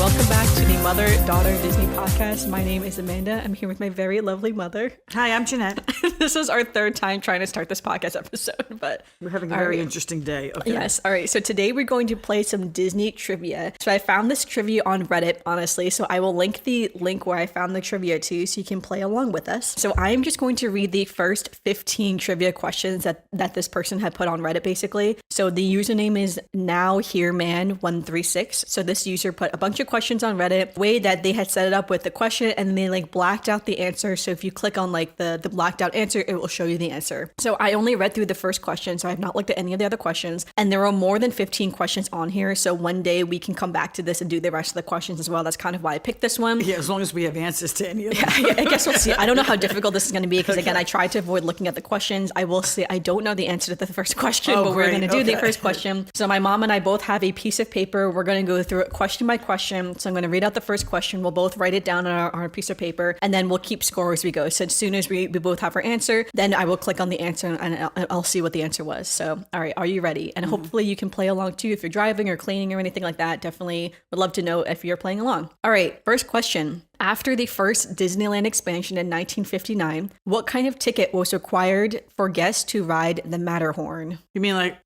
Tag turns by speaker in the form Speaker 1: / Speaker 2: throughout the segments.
Speaker 1: Welcome back to the Mother-Daughter Disney podcast. My name is Amanda. I'm here with my very lovely mother.
Speaker 2: Hi, I'm Jeanette.
Speaker 1: This is our third time trying to start this podcast episode, but
Speaker 2: we're having a very interesting day. Okay.
Speaker 1: Yes. All right. So today we're going to play some Disney trivia. So I found this trivia on Reddit, honestly. So I will link the link where I found the trivia to so you can play along with us. So I'm just going to read the first 15 trivia questions that this person had put on Reddit, basically. So the username is NowHereMan136. So this user put a bunch of questions on Reddit, way that they had set it up with the question and they like blacked out the answer. So if you click on like the blacked out answer, it will show you the answer. So I only read through the first question, so I have not looked at any of the other questions. And there are more than 15 questions on here. So one day we can come back to this and do the rest of the questions as well. That's kind of why I picked this one.
Speaker 2: Yeah, as long as we have answers to any of them.
Speaker 1: Yeah, I guess we'll see. I don't know how difficult this is going to be because again, I tried to avoid looking at the questions. I will say I don't know the answer to the first question, but we're going to do the first question. So my mom and I both have a piece of paper. We're going to go through it question by question. So I'm going to read out the first question. We'll both write it down on our piece of paper, and then we'll keep score as we go. So as soon as we both have our answer, then I will click on the answer and I'll see what the answer was. So, all right, are you ready? And hopefully you can play along too if you're driving or cleaning or anything like that. Definitely would love to know if you're playing along. All right, first question. After the first Disneyland expansion in 1959, what kind of ticket was required for guests to ride the Matterhorn?
Speaker 2: You mean like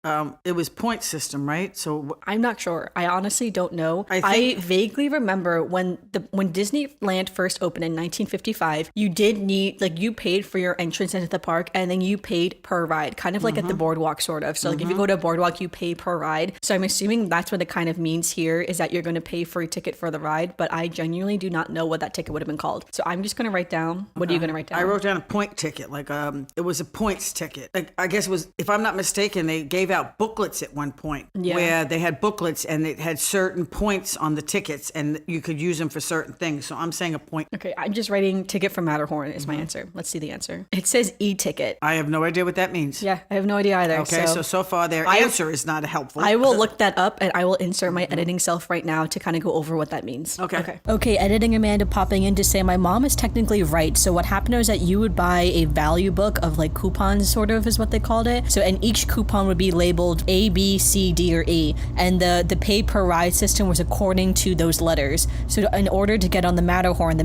Speaker 2: it was point system, right? So
Speaker 1: I'm not sure. I honestly don't know. I vaguely remember when Disneyland first opened in 1955, you did need, like, you paid for your entrance into the park and then you paid per ride, kind of like at the boardwalk sort of. So like if you go to a boardwalk, you pay per ride. So I'm assuming that's what it kind of means here, is that you're going to pay for a ticket for the ride, but I genuinely do not know what that ticket would have been called. So I'm just going to write down. What are you going to write down?
Speaker 2: I wrote down a point ticket, like it was a points ticket. Like, I guess it was, if I'm not mistaken, they gave out booklets at one point where they had booklets and it had certain points on the tickets and you could use them for certain things. So I'm saying a point.
Speaker 1: Okay, I'm just writing ticket for Matterhorn is my answer. Let's see the answer. It says e-ticket.
Speaker 2: I have no idea what that means.
Speaker 1: Yeah, I have no idea either.
Speaker 2: Okay, so far their answer is not helpful.
Speaker 1: I will look that up and I will insert my editing self right now to kind of go over what that means. Okay, editing Amanda popping in to say my mom is technically right. So what happened was that you would buy a value book of like coupons, sort of is what they called it. So and each coupon would be labeled A, B, C, D, or E. And the pay per ride system was according to those letters. So in order to get on the Matterhorn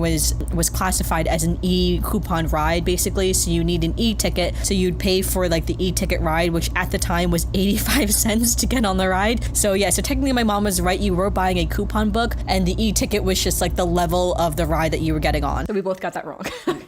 Speaker 1: was classified as an E coupon ride, basically. So you need an E ticket. So you'd pay for like the E ticket ride, which at the time was 85 cents to get on the ride. So yeah, so technically my mom was right. You were buying a coupon book and the E ticket was just like the level of the ride that you were getting on. So we both got that wrong.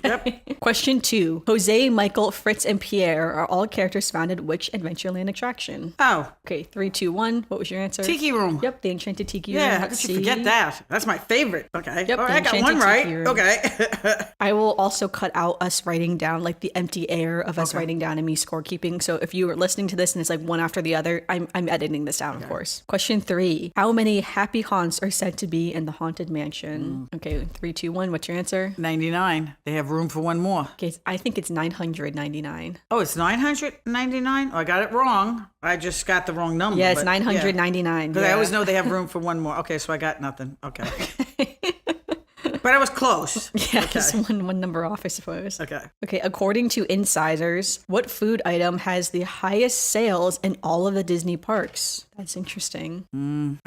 Speaker 2: Yep.
Speaker 1: Question 2. Jose, Michael, Fritz, and Pierre are all characters found at which Adventureland attraction?
Speaker 2: Oh.
Speaker 1: Okay, 3, 2, 1. What was your answer?
Speaker 2: Tiki Room.
Speaker 1: Yep, the Enchanted Tiki Room.
Speaker 2: Yeah, how could you forget that? That's my favorite. Okay.
Speaker 1: Yep,
Speaker 2: all right, I got one right. Okay.
Speaker 1: I will also cut out us writing down like the empty air of us writing down and me scorekeeping. So if you were listening to this and it's like one after the other, I'm editing this down, of course. Question 3. How many happy haunts are said to be in the Haunted Mansion? Okay, 3, 2, 1. What's your answer?
Speaker 2: 99. They have room for one more.
Speaker 1: Okay, I think it's 999.
Speaker 2: Oh, it's 999? Oh, I got it wrong. I just got the wrong number.
Speaker 1: Yeah, it's 999.
Speaker 2: Because I always know they have room for one more. Okay, so I got nothing. Okay. But I was close.
Speaker 1: Yeah, just one number off, I suppose.
Speaker 2: Okay.
Speaker 1: Okay, according to insiders, what food item has the highest sales in all of the Disney parks? That's interesting.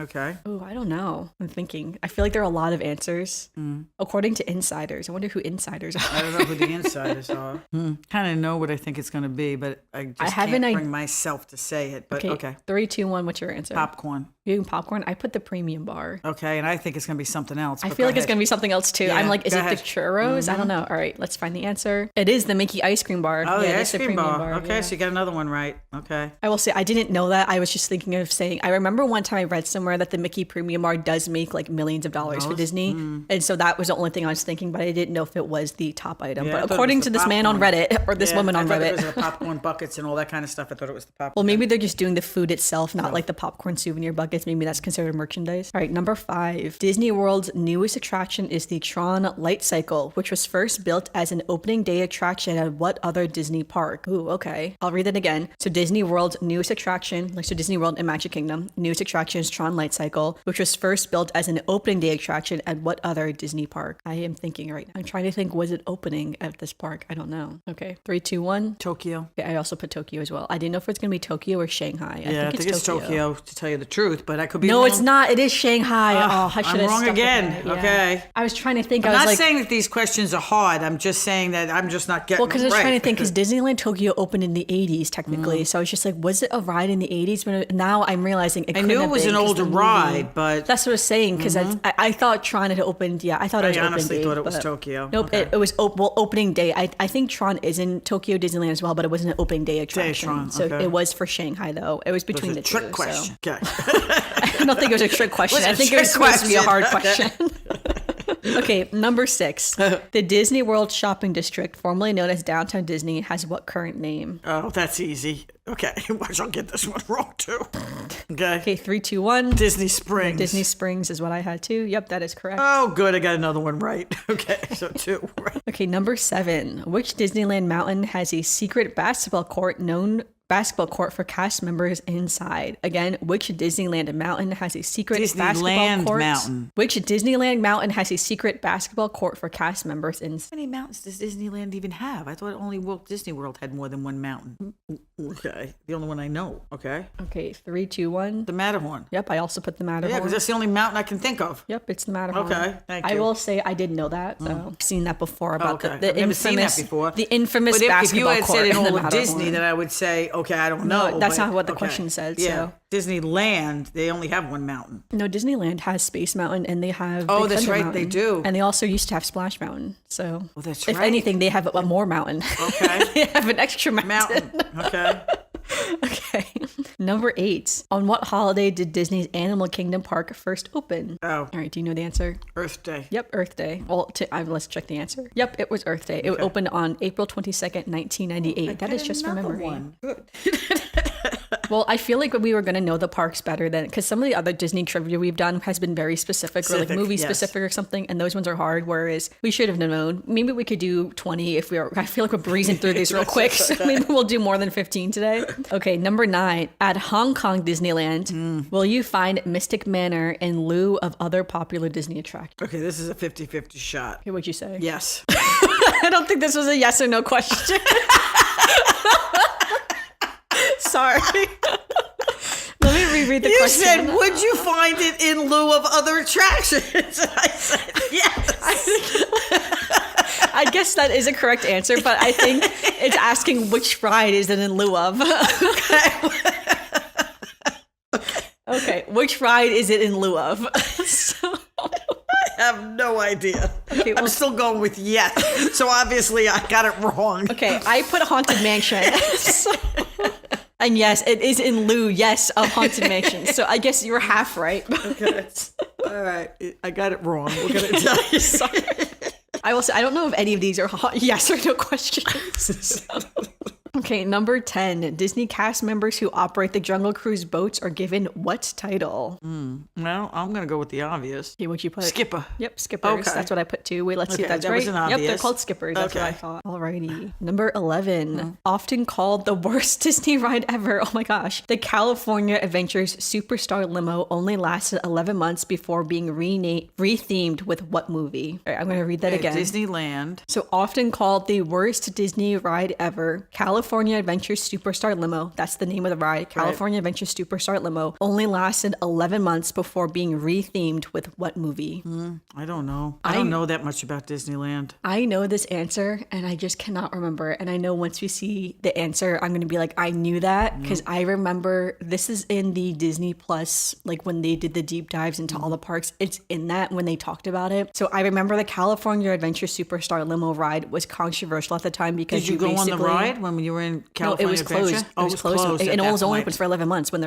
Speaker 2: Okay.
Speaker 1: Oh, I don't know. I'm thinking. I feel like there are a lot of answers. According to insiders. I wonder who insiders are.
Speaker 2: I don't know who the insiders are. Kind of know what I think it's going to be, but I can't bring myself to say it. But okay.
Speaker 1: 3, 2, 1. What's your answer?
Speaker 2: Popcorn.
Speaker 1: You popcorn? I put the premium bar.
Speaker 2: Okay, and I think it's going to be something else.
Speaker 1: I feel like it's going to be something else too.
Speaker 2: Yeah,
Speaker 1: I'm like, is it the churros? I don't know. All right, let's find the answer. It is the Mickey ice cream bar.
Speaker 2: Oh,
Speaker 1: yeah,
Speaker 2: the ice cream bar. Okay,
Speaker 1: yeah.
Speaker 2: so you got another one right. Okay.
Speaker 1: I will say I didn't know that. I was just thinking of saying, I remember one time I read somewhere that the Mickey premium bar does make like millions of dollars for Disney. And so that was the only thing I was thinking, but I didn't know if it was the top item.
Speaker 2: Yeah,
Speaker 1: but according to this man on Reddit, or this woman on Reddit.
Speaker 2: It was the popcorn buckets and all that kind of stuff. I thought it was the popcorn.
Speaker 1: Well, maybe they're just doing the food itself, not like the popcorn souvenir buckets. Maybe that's considered merchandise. All right, number 5. Disney World's newest attraction is the Tron Light Cycle, which was first built as an opening day attraction at what other Disney park? Ooh, okay. I'll read it again. So Disney World's newest attraction, like so Disney World in Magic Kingdom, newest attraction is Tron Light Cycle, which was first built as an opening day attraction at what other Disney park? I am thinking right now. I'm trying to think, was it opening at this park? I don't know. Okay, 3, 2, 1.
Speaker 2: Tokyo.
Speaker 1: Okay, I also put Tokyo as well. I didn't know if it's going to be Tokyo or Shanghai.
Speaker 2: I think it's Tokyo, to tell you the truth, but I could be
Speaker 1: No,
Speaker 2: wrong.
Speaker 1: it's not. It is Shanghai.
Speaker 2: I'm wrong again.
Speaker 1: Yeah.
Speaker 2: Okay.
Speaker 1: I was trying to think.
Speaker 2: I'm
Speaker 1: I was
Speaker 2: not
Speaker 1: like,
Speaker 2: saying that these questions are hard. I'm just saying that I'm just not getting
Speaker 1: well, because I was
Speaker 2: right.
Speaker 1: trying to think, because Disneyland Tokyo opened in the 80s, technically. So I was just like, was it a ride in the 80s? But now I'm realizing it
Speaker 2: I
Speaker 1: couldn't
Speaker 2: knew it
Speaker 1: have
Speaker 2: was
Speaker 1: been
Speaker 2: an
Speaker 1: 'cause
Speaker 2: older
Speaker 1: the movie-
Speaker 2: ride, but
Speaker 1: That's what I was saying, because I thought Tron had opened. Yeah, I thought it was
Speaker 2: I honestly
Speaker 1: open
Speaker 2: thought
Speaker 1: day,
Speaker 2: it was
Speaker 1: but-
Speaker 2: Tokyo.
Speaker 1: Nope,
Speaker 2: Okay.
Speaker 1: it was opening day. I think Tron is in Tokyo Disneyland as well, but it wasn't an opening day attraction.
Speaker 2: Tron,
Speaker 1: So
Speaker 2: okay.
Speaker 1: it was for Shanghai, though. It was
Speaker 2: It
Speaker 1: between
Speaker 2: was
Speaker 1: the
Speaker 2: a trick
Speaker 1: two.
Speaker 2: question.
Speaker 1: So.
Speaker 2: Okay.
Speaker 1: I don't think it was a trick question.
Speaker 2: Was it
Speaker 1: I
Speaker 2: a
Speaker 1: think it was
Speaker 2: trick
Speaker 1: supposed to be a hard
Speaker 2: question?
Speaker 1: question. Okay, number 6. The Disney World Shopping District, formerly known as Downtown Disney, has what current name?
Speaker 2: Oh, that's easy. Okay. Watch, I'll get this one wrong too. Okay.
Speaker 1: Okay, 3, 2, 1.
Speaker 2: Disney Springs.
Speaker 1: Disney Springs is what I had too. Yep, that is correct.
Speaker 2: Oh, good. I got another one right. Okay. So 2. Right.
Speaker 1: Okay, number 7. Which Disneyland mountain has a secret basketball court for cast members inside? Again, which Disneyland mountain has a secret basketball
Speaker 2: Disneyland
Speaker 1: court?
Speaker 2: mountain.
Speaker 1: Which Disneyland mountain has a secret basketball court for cast members inside?
Speaker 2: How many mountains does Disneyland even have? I thought only Walt Disney World had more than one mountain. Okay. The only one I know. Okay.
Speaker 1: Okay, 3, 2, 1.
Speaker 2: The Matterhorn.
Speaker 1: Yep, I also put the Matterhorn.
Speaker 2: Yeah, because that's the only mountain I can think of.
Speaker 1: Yep, it's the Matterhorn.
Speaker 2: Okay, thank
Speaker 1: I
Speaker 2: you.
Speaker 1: will say I did know that. So I've seen that before about
Speaker 2: Okay.
Speaker 1: the
Speaker 2: I've never
Speaker 1: infamous,
Speaker 2: seen that before.
Speaker 1: the infamous
Speaker 2: But if you
Speaker 1: basketball
Speaker 2: had
Speaker 1: court
Speaker 2: said in
Speaker 1: in the
Speaker 2: all of
Speaker 1: Matterhorn.
Speaker 2: Disney, then I would say, okay, I don't know.
Speaker 1: No, that's
Speaker 2: but-
Speaker 1: not what the
Speaker 2: okay.
Speaker 1: question said,
Speaker 2: Yeah.
Speaker 1: so.
Speaker 2: Disneyland, they only have one mountain.
Speaker 1: No, Disneyland has Space Mountain and they have
Speaker 2: Oh,
Speaker 1: Big
Speaker 2: that's
Speaker 1: Thunder
Speaker 2: right, they
Speaker 1: Mountain.
Speaker 2: do.
Speaker 1: And they also used to have Splash Mountain. So
Speaker 2: Well, that's
Speaker 1: if
Speaker 2: right.
Speaker 1: anything, they have a more mountain.
Speaker 2: Okay.
Speaker 1: They have an extra mountain.
Speaker 2: Okay.
Speaker 1: Okay. Number 8. On what holiday did Disney's Animal Kingdom Park first open?
Speaker 2: Oh,
Speaker 1: All right, do you know the answer?
Speaker 2: Earth Day.
Speaker 1: Yep, Earth Day. Well, let's check the answer. Yep, it was Earth Day. It opened on April 22nd, 1998. That is just from
Speaker 2: Another
Speaker 1: memory.
Speaker 2: one. Good.
Speaker 1: Well, I feel like we were going to know the parks better than, because some of the other Disney trivia we've done has been very specific or like
Speaker 2: Specific,
Speaker 1: movie
Speaker 2: yes.
Speaker 1: specific or something, and those ones are hard, whereas we should have known. Maybe we could do 20 if we are. I feel like we're breezing through these real quick, so maybe we'll do more than 15 today. Okay, number 9. At Hong Kong Disneyland, will you find Mystic Manor in lieu of other popular Disney attractions?
Speaker 2: Okay, this is a 50-50 shot.
Speaker 1: Okay, what'd you say?
Speaker 2: Yes.
Speaker 1: I don't think this was a yes or no question. Sorry. Let me reread the
Speaker 2: You
Speaker 1: question.
Speaker 2: said, would you find it in lieu of other attractions? And I said, yes.
Speaker 1: I guess that is a correct answer, but I think it's asking which ride is it in lieu of. Okay, which ride is it in lieu of? So,
Speaker 2: I have no idea.
Speaker 1: Okay, well-
Speaker 2: I'm still going with yes. So obviously I got it wrong.
Speaker 1: okay, I put Haunted Mansion. So- and yes, it is in lieu, yes, of Haunted Mansion. So I guess you're half right.
Speaker 2: Okay. All right. I got it wrong. We're going to tell you.
Speaker 1: Sorry. I will say, I don't know if any of these are yes or no questions. So. Okay, number 10. Disney cast members who operate the Jungle Cruise boats are given what title?
Speaker 2: Well, I'm going to go with the obvious.
Speaker 1: Okay, what'd you put?
Speaker 2: Skipper.
Speaker 1: Yep, skippers.
Speaker 2: Okay.
Speaker 1: That's what I put too. Wait, let's see if
Speaker 2: Okay,
Speaker 1: that's
Speaker 2: that
Speaker 1: right.
Speaker 2: was an
Speaker 1: Yep, they're
Speaker 2: obvious.
Speaker 1: called skippers. That's what I
Speaker 2: Okay.
Speaker 1: thought. Alrighty. Number 11. Often called the worst Disney ride ever. Oh my gosh. The California Adventures Superstar Limo only lasted 11 months before being rethemed with what movie? All right, I'm going to read that again.
Speaker 2: Disneyland.
Speaker 1: So often called the worst Disney ride ever, California Adventures Superstar Limo, that's the name of the ride, California Adventures Superstar Limo, only lasted 11 months before being rethemed with what movie?
Speaker 2: I don't know. I don't know that much about Disneyland.
Speaker 1: I know this answer and I just cannot remember. And I know once we see the answer, I'm going to be like, I knew that because I remember this is in the Disney Plus, like when they did the deep dives into all the parks, it's in that when they talked about it. So I remember the California Adventure Superstar Limo ride was controversial at the time because
Speaker 2: Did you go on the ride when you were in
Speaker 1: No,
Speaker 2: California
Speaker 1: it was
Speaker 2: Adventure?
Speaker 1: closed.
Speaker 2: Oh,
Speaker 1: It was closed.
Speaker 2: at
Speaker 1: And it
Speaker 2: that
Speaker 1: was only
Speaker 2: point.
Speaker 1: open for 11 months when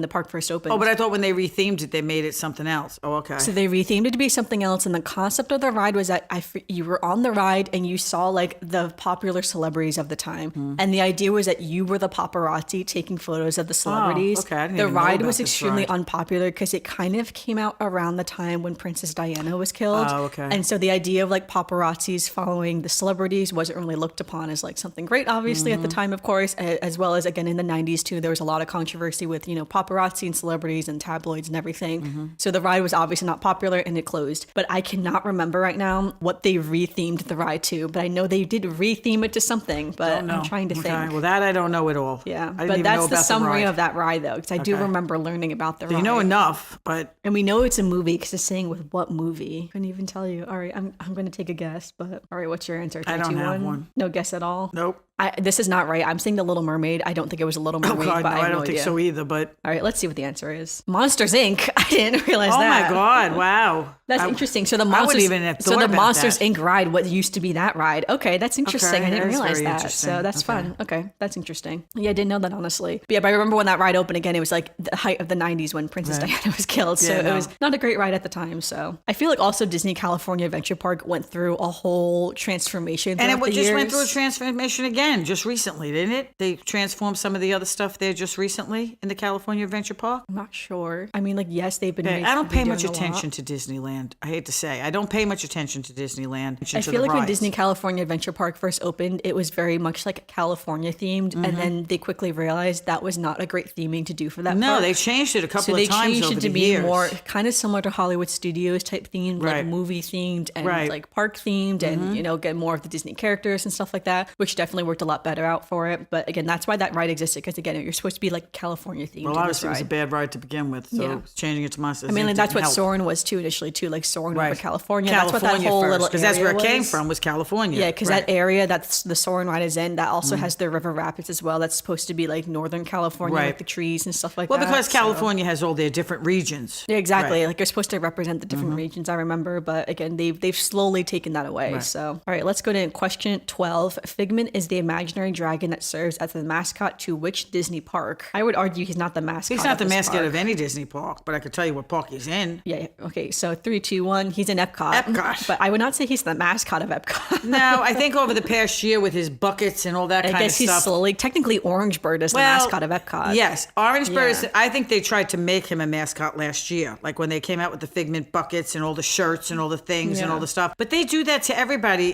Speaker 1: the park first opened.
Speaker 2: Oh, but I thought when they rethemed it, they made it something else. Oh, okay.
Speaker 1: So they rethemed it to be something else, and the concept of the ride was that you were on the ride and you saw like the popular celebrities of the time, and the idea was that you were the paparazzi taking photos of the celebrities.
Speaker 2: okay. I didn't
Speaker 1: The
Speaker 2: even know
Speaker 1: ride
Speaker 2: about
Speaker 1: was
Speaker 2: this
Speaker 1: extremely
Speaker 2: ride.
Speaker 1: unpopular because it kind of came out around the time when Princess Diana was killed.
Speaker 2: Oh, okay.
Speaker 1: And so the idea of like paparazzis following the celebrities wasn't really looked upon as like something great, obviously at the time, of course, as well as again in the 90s too. There was a lot of controversy with, you know, paparazzi and celebrities and tabloids and everything. So the ride was obviously not popular and it closed. But I cannot remember right now what they rethemed the ride to. But I know they did retheme it to something. But I'm trying to think.
Speaker 2: Well, that I don't know at all.
Speaker 1: Yeah, but that's the summary of that ride, though, because I do remember learning about the ride.
Speaker 2: You know enough, but
Speaker 1: and we know it's a movie because it's saying with what movie. Couldn't even tell you. All right, I'm going to take a guess, but all right, what's your answer? 3,
Speaker 2: I don't
Speaker 1: 2,
Speaker 2: have
Speaker 1: 1?
Speaker 2: one.
Speaker 1: No guess at all.
Speaker 2: Nope.
Speaker 1: This is not right. I'm saying The Little Mermaid. I don't think it was a Little Mermaid.
Speaker 2: Oh God,
Speaker 1: but
Speaker 2: no, I don't think so either. But
Speaker 1: all right, let's see what the answer is. Monsters Inc. I didn't realize
Speaker 2: oh
Speaker 1: that.
Speaker 2: my God, wow.
Speaker 1: That's interesting. So the
Speaker 2: I wouldn't
Speaker 1: Monsters,
Speaker 2: even have thought about
Speaker 1: Monsters
Speaker 2: that.
Speaker 1: Inc. ride, what used to be that ride. Okay, that's interesting.
Speaker 2: Okay,
Speaker 1: I didn't
Speaker 2: that is
Speaker 1: realize
Speaker 2: very
Speaker 1: that.
Speaker 2: interesting.
Speaker 1: So that's fun. Okay, that's interesting. Yeah, I didn't know that honestly. But yeah, but I remember when that ride opened again. It was like the height of the 90s when Princess Diana was killed. So it was not a great ride at the time. So I feel like also Disney California Adventure Park went through a whole transformation.
Speaker 2: And it
Speaker 1: just
Speaker 2: just went through a transformation again just recently, didn't it? They transformed some of the other stuff there just recently in the California Adventure Park.
Speaker 1: I'm not sure. I mean, like, yes, they've been.
Speaker 2: I don't pay much attention to Disneyland. I hate to say, I don't pay much attention to Disneyland.
Speaker 1: I feel like when Disney California Adventure Park first opened, it was very much like California themed, and then they quickly realized that was not a great theming to do for that park.
Speaker 2: No, they changed it a couple of times over the years. So they changed it to be
Speaker 1: more kind of similar to Hollywood Studios type themed, like movie themed and like park themed, and you know, get more of the Disney characters and stuff like that, which definitely worked a lot better out for it. But again, that's why that ride existed, because again, you're supposed to be like California themed.
Speaker 2: Well, obviously it was a bad ride to begin with, so changing it to Monsters. I mean,
Speaker 1: like, that's what Soarin' was too initially too, like Soarin' over California. That's what that whole little
Speaker 2: because that's where it came from, was California.
Speaker 1: Yeah, because that area that's the Soarin' ride is in, that also has the River Rapids as well. That's supposed to be like Northern California with the trees and stuff like that.
Speaker 2: Well, because California has all their different regions.
Speaker 1: Yeah, exactly. Like, you're supposed to represent the different regions, I remember. But again, they've slowly taken that away. So, all right, let's go to question 12. Figment is the imaginary dragon that serves as the mascot to which Disney park? I would argue he's not the mascot.
Speaker 2: He's not the mascot
Speaker 1: park
Speaker 2: of any Disney park, but I could tell you what park he's in.
Speaker 1: Yeah. Okay. So 3, 2, 1. He's in Epcot.
Speaker 2: Epcot.
Speaker 1: But I would not say he's the mascot of Epcot.
Speaker 2: No, I think over the past year with his buckets and all that kind of stuff. I guess he's
Speaker 1: slowly. Technically, Orange Bird is the mascot of Epcot.
Speaker 2: Yes, Orange Bird is. I think they tried to make him a mascot last year, like when they came out with the Figment buckets and all the shirts and all the things and all the stuff. But they do that to everybody.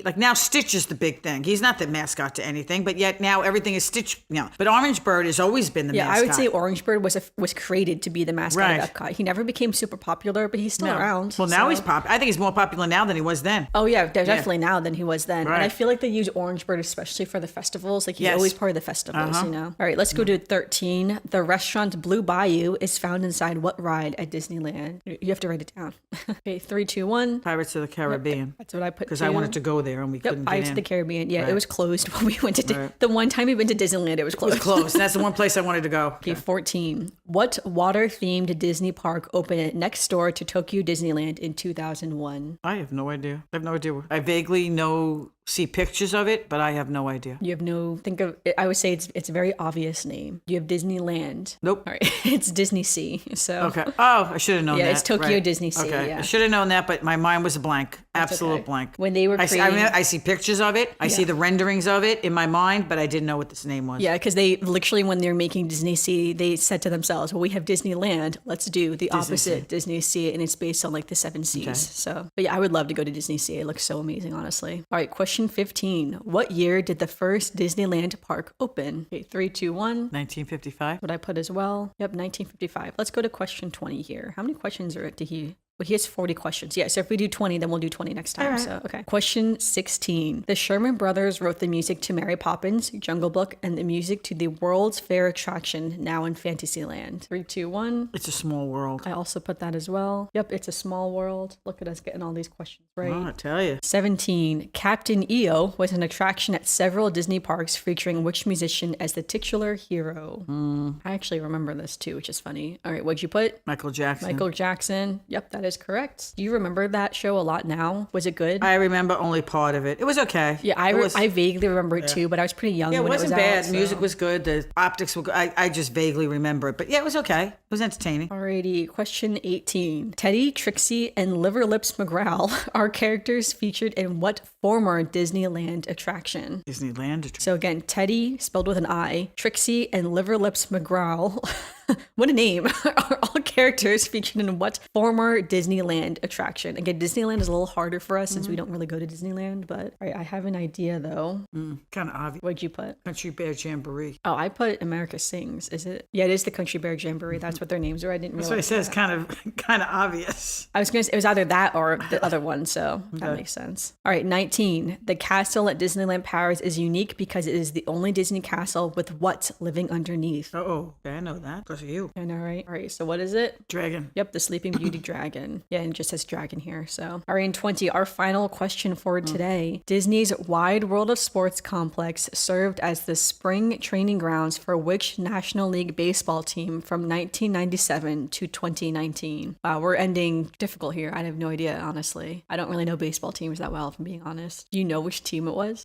Speaker 2: Like now, Stitch is the big thing. He's not the mascot to anything, but yet now everything is Stitch. You know, but Orange Bird has always been the mascot.
Speaker 1: I would say Orange Bird was created to be the mascot of Epcot. He never became super popular, but he's still around.
Speaker 2: Well, now he's popular. I think he's more popular now than he was then.
Speaker 1: Oh yeah, definitely now than he was then. And I feel like they use Orange Bird especially for the festivals. Like, he's always part of the festivals, you know. All right, let's go to 13. The restaurant Blue Bayou is found inside what ride at Disneyland? You have to write it down. Okay, 3, 2, 1.
Speaker 2: Pirates of the Caribbean.
Speaker 1: That's what I put.
Speaker 2: Because I wanted to go there and we couldn't get in.
Speaker 1: Pirates of the Caribbean. Yeah, it was closed when we went to the one time we went to Disneyland. It was closed.
Speaker 2: It was closed. That's the one place I wanted to go.
Speaker 1: Okay, 14. What water-themed Disney park opened next door to Tokyo Disneyland in 2001?
Speaker 2: I have no idea. I vaguely see pictures of it, but I have no idea.
Speaker 1: You have I would say it's a very obvious name. You have Disneyland.
Speaker 2: Nope.
Speaker 1: All right. It's Disney Sea. So
Speaker 2: okay. Oh, I should have known that.
Speaker 1: Yeah, it's Tokyo Disney Sea.
Speaker 2: Okay.
Speaker 1: Yeah.
Speaker 2: I should have known that, but my mind was a blank. Absolute blank.
Speaker 1: When they were creating...
Speaker 2: I see pictures of it. I see the renderings of it in my mind, but I didn't know what this name was.
Speaker 1: Yeah, because they literally, when they're making Disney Sea, they said to themselves, well, we have Disneyland. Let's do the opposite, Disney Sea, and it's based on like the 7 seas. Okay. So, but yeah, I would love to go to Disney Sea. It looks so amazing, honestly. All right, question 15. What year did the first Disneyland park open? Okay, 3, 2, 1.
Speaker 2: 1955.
Speaker 1: What I put as well. Yep, 1955. Let's go to question 20 here. How many questions did he... Well, he has 40 questions. Yeah, so if we do 20, then we'll do 20 next time. Right. So, okay. Question 16. The Sherman Brothers wrote the music to Mary Poppins, Jungle Book, and the music to the World's Fair attraction now in Fantasyland. 3, 2, 1.
Speaker 2: It's a small world.
Speaker 1: I also put that as well. Yep, it's a small world. Look at us getting all these questions right.
Speaker 2: Oh, I tell you.
Speaker 1: 17. Captain EO was an attraction at several Disney parks featuring which musician as the titular hero? I actually remember this too, which is funny. All right, what'd you put?
Speaker 2: Michael Jackson.
Speaker 1: Michael Jackson. Yep, that is correct. Do you remember that show a lot now? Was it good?
Speaker 2: I remember only part of it. It was okay.
Speaker 1: Yeah, I vaguely remember it too, but I was pretty young when it was out. It wasn't bad.
Speaker 2: So. Music was good. The optics were good. I just vaguely remember it. But yeah, it was okay. It was entertaining.
Speaker 1: Alrighty, question 18. Teddy, Trixie, and Liverlips McGraw are characters featured in what former Disneyland attraction?
Speaker 2: Disneyland attraction.
Speaker 1: So again, Teddy, spelled with an I, Trixie, and Liverlips McGraw what a name. Are all characters featured in what former Disneyland attraction? Again, Disneyland is a little harder for us since we don't really go to Disneyland, but all right, I have an idea though.
Speaker 2: Kind of obvious.
Speaker 1: What'd you put?
Speaker 2: Country Bear Jamboree.
Speaker 1: Oh, I put America Sings. Is it? Yeah, it is the Country Bear Jamboree. That's what their names are. I didn't realize.
Speaker 2: That's what it says. Kind of obvious.
Speaker 1: I was going to say it was either that or the other one, so that makes sense. All right, 19. The castle at Disneyland Paris is unique because it is the only Disney castle with what living underneath?
Speaker 2: Oh, yeah, I know that because of you.
Speaker 1: I know, right? All right, so what is it?
Speaker 2: Dragon.
Speaker 1: Yep, the Sleeping Beauty dragon. Yeah, and it just says dragon here. So, all right, in 20, our final question for today. Disney's Wide World of Sports complex served as the spring training grounds for which National League baseball team from 1997 to 2019? Wow, we're ending difficult here. I have no idea, honestly. I don't really know baseball teams that well, if I'm being honest. Do you know which team it was?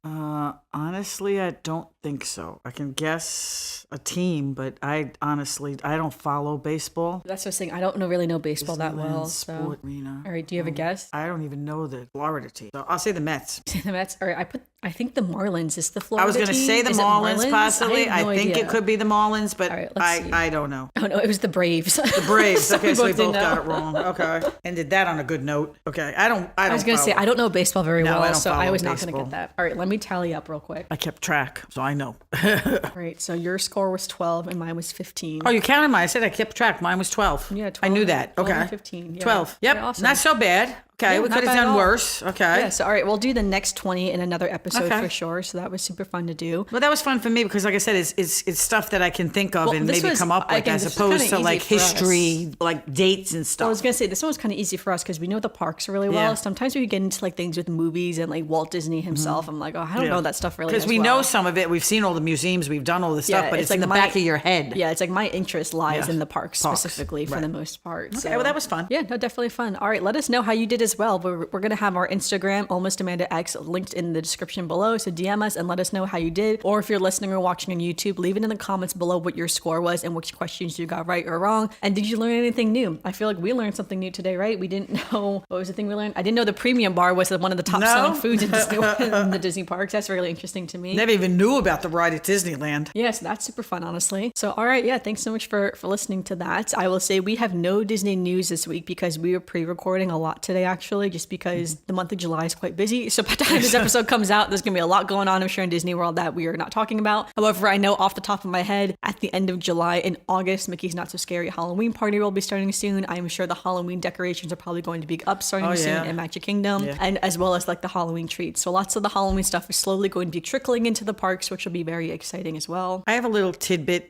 Speaker 2: Honestly, I don't think so. I can guess a team, but I don't follow baseball.
Speaker 1: That's what I was saying. I don't really know baseball that well.
Speaker 2: Sport arena.
Speaker 1: All right, do you have a guess?
Speaker 2: I don't even know the Florida team. So I'll say the Mets.
Speaker 1: The Mets? All right, I think the Marlins is the Florida
Speaker 2: I was going to say the Marlins, possibly. I think
Speaker 1: idea.
Speaker 2: it could be the Marlins, but
Speaker 1: right,
Speaker 2: I don't know.
Speaker 1: Oh, no, it was the Braves.
Speaker 2: The Braves. Okay, so we both got it wrong. Okay. Ended that on a good note. Okay. I was
Speaker 1: going to say, I don't know baseball very well, so I was not
Speaker 2: baseball.
Speaker 1: going to get that. All right, let me tally up real quick.
Speaker 2: I kept track, so I know.
Speaker 1: All right, so your score was 12 and mine was 15.
Speaker 2: Oh, you counted mine. I said I kept track. Mine was 12.
Speaker 1: Yeah, 12.
Speaker 2: I knew that.
Speaker 1: 12
Speaker 2: Okay.
Speaker 1: and 15. Yeah.
Speaker 2: 12. Yep.
Speaker 1: Yeah, awesome.
Speaker 2: Not so bad. Okay,
Speaker 1: Yeah,
Speaker 2: we
Speaker 1: not
Speaker 2: could have
Speaker 1: bad at
Speaker 2: done
Speaker 1: all.
Speaker 2: worse. Okay.
Speaker 1: Yeah, so all right, we'll do the next 20 in another episode
Speaker 2: Okay.
Speaker 1: for sure. So that was super fun to do.
Speaker 2: Well, that was fun for me because, like I said, it's stuff that I can think of and
Speaker 1: this
Speaker 2: maybe
Speaker 1: was-
Speaker 2: come up with
Speaker 1: again,
Speaker 2: as
Speaker 1: this was
Speaker 2: opposed
Speaker 1: kinda
Speaker 2: to like
Speaker 1: easy for us.
Speaker 2: history, like dates and stuff.
Speaker 1: I was gonna say this one was kind of easy for us because we know the parks really well.
Speaker 2: Yeah.
Speaker 1: Sometimes we get into like things with movies and like Walt Disney himself. I'm like, oh, I don't know that stuff really.
Speaker 2: Because
Speaker 1: as
Speaker 2: we
Speaker 1: well.
Speaker 2: know some of it. We've seen all the museums. We've done all the stuff, but it's in
Speaker 1: like
Speaker 2: the back of your head.
Speaker 1: Yeah, it's like my interest lies
Speaker 2: Yeah.
Speaker 1: in the parks
Speaker 2: Parks,
Speaker 1: specifically for
Speaker 2: right.
Speaker 1: the most part.
Speaker 2: Okay,
Speaker 1: So.
Speaker 2: well, that was fun.
Speaker 1: Yeah, no, definitely fun. All right, let us know how you did as well. We're going to have our Instagram, Almost Amanda X, linked in the description below. So DM us and let us know how you did. Or if you're listening or watching on YouTube, leave it in the comments below what your score was and which questions you got right or wrong. And did you learn anything new? I feel like we learned something new today, right? We didn't know, what was the thing we learned? I didn't know the premium bar was one of the top selling foods in the Disney parks. That's really interesting to me.
Speaker 2: Never even knew about the ride at Disneyland.
Speaker 1: Yeah, so that's super fun, honestly. So, all right, yeah, thanks so much for listening to that. I will say we have no Disney news this week because we were pre-recording a lot today, actually, just because the month of July is quite busy. So by the time this episode comes out, there's going to be a lot going on, I'm sure, in Disney World that we are not talking about. However, I know off the top of my head, at the end of July in August, Mickey's Not So Scary Halloween Party will be starting soon. I'm sure the Halloween decorations are probably going to be up starting soon in Magic Kingdom, and as well as like the Halloween treats. So lots of the Halloween stuff is slowly going to be trickling into the parks, which will be very exciting as well.
Speaker 2: I have a little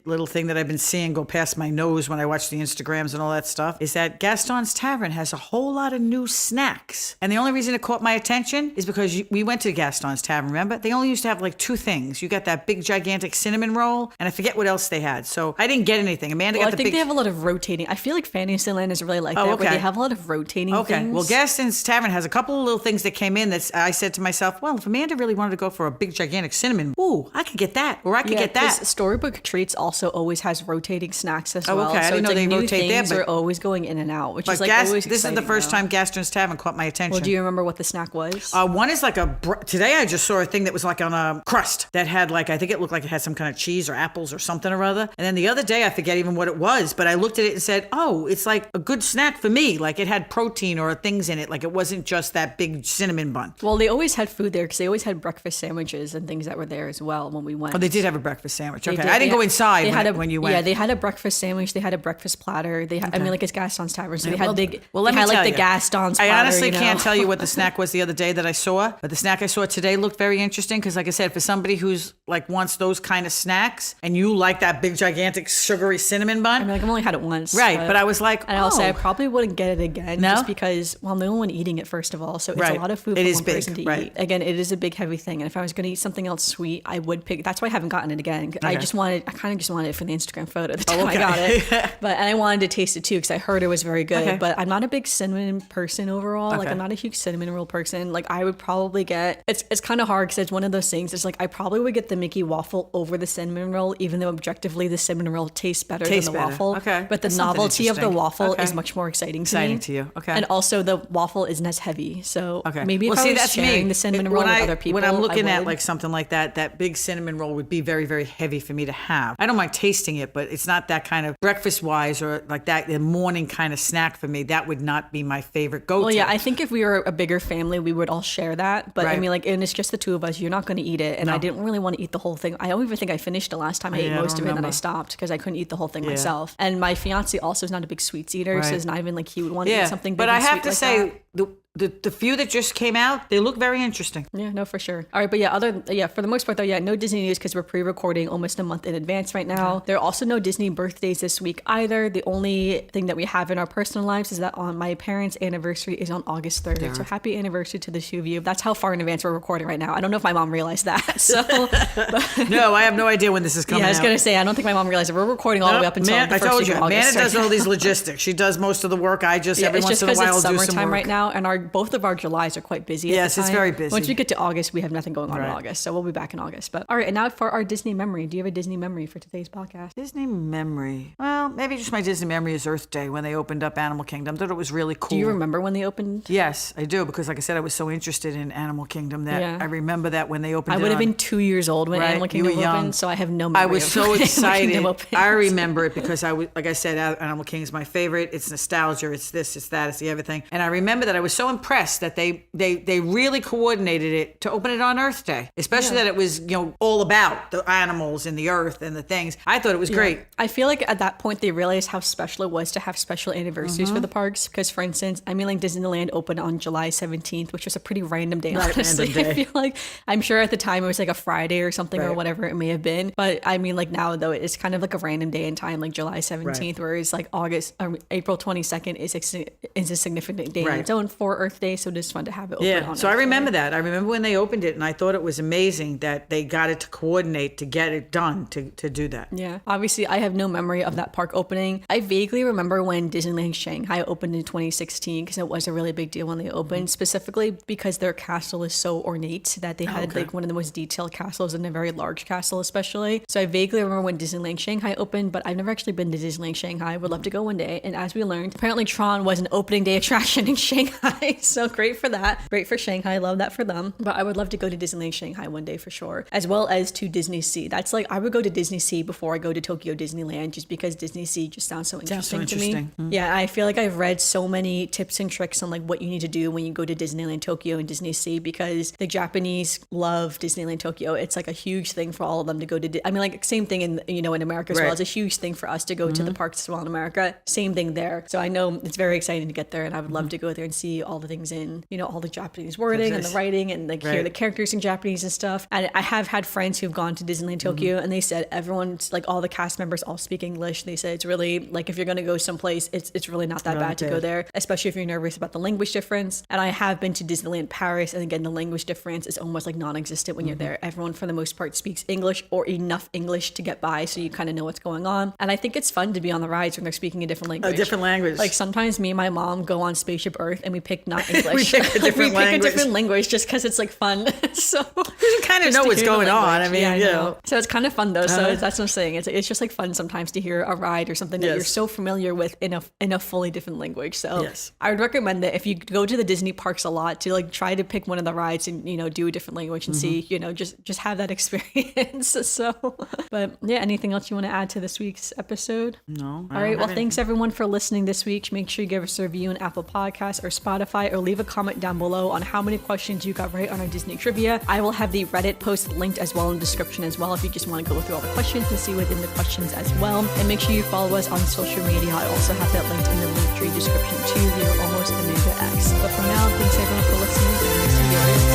Speaker 2: little thing that I've been seeing go past my nose when I watch the Instagrams and all that stuff, is that Gaston's Tavern has a whole lot of new snacks. And the only reason it caught my attention is because we went to Gaston's Tavern, remember? They only used to have like two things. You got that big, gigantic cinnamon roll, and I forget what else they had. So I didn't get anything. Amanda got
Speaker 1: I think they have a lot of rotating. I feel like Fantasyland is really like that, where they have a lot of rotating things.
Speaker 2: Well, Gaston's Tavern has a couple of little things that came in that I said to myself, well, if Amanda really wanted to go for a big, gigantic cinnamon, ooh, I could get that, or I could get that.
Speaker 1: Storybook Treats also always has rotating snacks as well.
Speaker 2: Okay. I didn't know they
Speaker 1: new
Speaker 2: rotate there,
Speaker 1: things are always going in and out, which is like always exciting.
Speaker 2: This is the first time Gaston's Tavern caught my attention.
Speaker 1: Well, do you remember what the snack was?
Speaker 2: One is like today I just saw a thing that was like on a crust that had like, I think it looked like it had some kind of cheese or apples or something or other. And then the other day, I forget even what it was, but I looked at it and said, oh, it's like a good snack for me. Like it had protein or things in it. Like it wasn't just that big cinnamon bun.
Speaker 1: Well, they always had food there because they always had breakfast sandwiches and things that were there as well when we went.
Speaker 2: Oh, they did have a breakfast sandwich. Okay. I didn't go inside when you went.
Speaker 1: Yeah, they had a breakfast sandwich. They had a breakfast platter. They had, I mean, like it's Gaston's Tavern. So they had big,
Speaker 2: let me tell
Speaker 1: the
Speaker 2: you.
Speaker 1: Gaston's platter.
Speaker 2: I honestly can't tell you what the snack was the other day that I saw, but the snack I saw today looked very interesting because, like I said, for somebody who's like wants those kind of snacks and you like that big, gigantic, sugary cinnamon bun.
Speaker 1: I mean, like I've only had it once.
Speaker 2: Right, but I was like,
Speaker 1: and I'll say I probably wouldn't get it again
Speaker 2: No?
Speaker 1: just because, well, I'm the only one eating it, first of all. So it's a lot of food for one person to eat. Again, it is a big, heavy thing. And if I was going to eat something else sweet, I would pick. That's why I haven't gotten it again. I kind of just wanted it for the Instagram photo the time I got it. And I wanted to taste it too because I heard it was very good. But I'm not a big cinnamon person overall. Like I'm not a huge cinnamon roll person. Like I would probably get, it's kind of hard because it's one of those things. It's like I probably would get the Mickey waffle over the cinnamon roll, even though objectively the cinnamon roll tastes better than the waffle.
Speaker 2: Okay.
Speaker 1: But the novelty of the waffle is much more exciting
Speaker 2: to you. Okay.
Speaker 1: And also the waffle isn't as heavy. So maybe if I was sharing the cinnamon roll with other people,
Speaker 2: when I'm looking at like something like that big cinnamon roll would be very, very heavy for me to have. I don't mind tasting it, but it's not that kind of breakfast wise or like that the morning kind of snack for me. That would not be my favorite go-to.
Speaker 1: Well, yeah, I think if we were a bigger family, we would all share that. But I mean, like, and it's just the two of us. You're not going to eat it. And I didn't really want to eat the whole thing. I don't even think I finished the last time. I ate most of it and then I stopped because I couldn't eat the whole thing myself. And my fiance also is not a big sweets eater. So it's not even like he would want to eat something big
Speaker 2: but I have to
Speaker 1: like
Speaker 2: say, the few that just came out, they look very interesting.
Speaker 1: Yeah, no, for sure. All right, but for the most part though, no Disney news because we're pre-recording almost a month in advance right now. There are also no Disney birthdays this week either. The only thing that we have in our personal lives is that on my parents' anniversary is on August 3rd. So happy anniversary to the two of you. That's how far in advance we're recording right now. I don't know if my mom realized that. So
Speaker 2: no, I have no idea when this is coming out.
Speaker 1: I was going to say, I don't think my mom realized it. We're recording all the way up until the first week of August.
Speaker 2: Amanda does all these logistics. She does most of the work. I just every once in a while do some work.
Speaker 1: It's summertime right now, and both of our Julys are quite busy.
Speaker 2: Yes, it's very busy.
Speaker 1: Once we get to August, we have nothing going on in August, so we'll be back in August. But all right, and now for our Disney memory. Do you have a Disney memory for today's podcast?
Speaker 2: Disney memory? Well, maybe just my Disney memory is Earth Day when they opened up Animal Kingdom. I thought it was really cool.
Speaker 1: Do you remember when they opened?
Speaker 2: Yes, I do, because like I said, I was so interested in Animal Kingdom that I remember that when they opened it.
Speaker 1: I would have been 2 years old when Animal Kingdom opened, so I have no memory.
Speaker 2: I was so excited. I remember it because I was, like I said, Animal Kingdom is my favorite. It's nostalgia. It's this, it's that, it's the everything. And I remember that I was so impressed that they really coordinated it to open it on Earth Day, especially that it was, all about the animals and the earth and the things. I thought it was great.
Speaker 1: I feel like at that point they realized how special it was to have special anniversaries for the parks. Because for instance, Disneyland opened on July 17th, which was a pretty random day, honestly. I feel like, I'm sure at the time it was like a Friday or something or whatever it may have been. But now though, it's kind of like a random day in time, like July 17th, whereas like April 22nd is a significant day on its own for Earth Day. So it's fun to have it open on
Speaker 2: so
Speaker 1: Earth
Speaker 2: I remember that. I remember when they opened it, and I thought it was amazing that they got it to coordinate to get it done to do that.
Speaker 1: Yeah. Obviously, I have no memory of that park opening. I vaguely remember when Disneyland Shanghai opened in 2016 because it was a really big deal when they opened, specifically because their castle is so ornate that they had like one of the most detailed castles and a very large castle especially. So I vaguely remember when Disneyland Shanghai opened, but I've never actually been to Disneyland Shanghai. I would love to go one day. And as we learned, apparently Tron was an opening day attraction in Shanghai. So great for that. Great for Shanghai. Love that for them. But I would love to go to Disneyland Shanghai one day for sure, as well as to Disney Sea. That's like, I would go to Disney Sea before I go to Tokyo Disneyland just because Disney Sea just sounds so interesting to me. Mm-hmm. Yeah, I feel like I've read so many tips and tricks on like what you need to do when you go to Disneyland Tokyo and Disney Sea because the Japanese love Disneyland Tokyo. It's like a huge thing for all of them to go to. Same thing in America as well. It's a huge thing for us to go to the parks as well in America. Same thing there. So I know it's very exciting to get there, and I would love to go there and see all the things in, all the Japanese wording and the writing and like hear the characters in Japanese and stuff. And I have had friends who've gone to Disneyland Tokyo and they said everyone's like all the cast members all speak English. They said it's really like if you're going to go someplace, it's really not that bad to go there, especially if you're nervous about the language difference. And I have been to Disneyland Paris, and again, the language difference is almost like non-existent when you're there. Everyone for the most part speaks English or enough English to get by, so you kind of know what's going on. And I think it's fun to be on the rides when they're speaking a different language.
Speaker 2: A different language.
Speaker 1: Like sometimes me and my mom go on Spaceship Earth and we pick not English.
Speaker 2: We pick a different
Speaker 1: language just because it's like fun. So
Speaker 2: you kind of know what's going on. I mean,
Speaker 1: So it's kind of fun though. So that's what I'm saying. It's just like fun sometimes to hear a ride or something that you're so familiar with in a fully different language. So I would recommend that if you go to the Disney parks a lot, to like try to pick one of the rides and do a different language and see, just have that experience. So, but yeah, anything else you want to add to this week's episode?
Speaker 2: No.
Speaker 1: All right. Well, thanks everyone for listening this week. Make sure you give us a review on Apple Podcasts or Spotify, or leave a comment down below on how many questions you got right on our Disney trivia. I will have the Reddit post linked as well in the description as well if you just want to go through all the questions and see within the questions as well. And make sure you follow us on social media. I also have that linked in the link tree description too. We are almost Amanda X. But for now, thanks everyone for listening, and we'll see you later.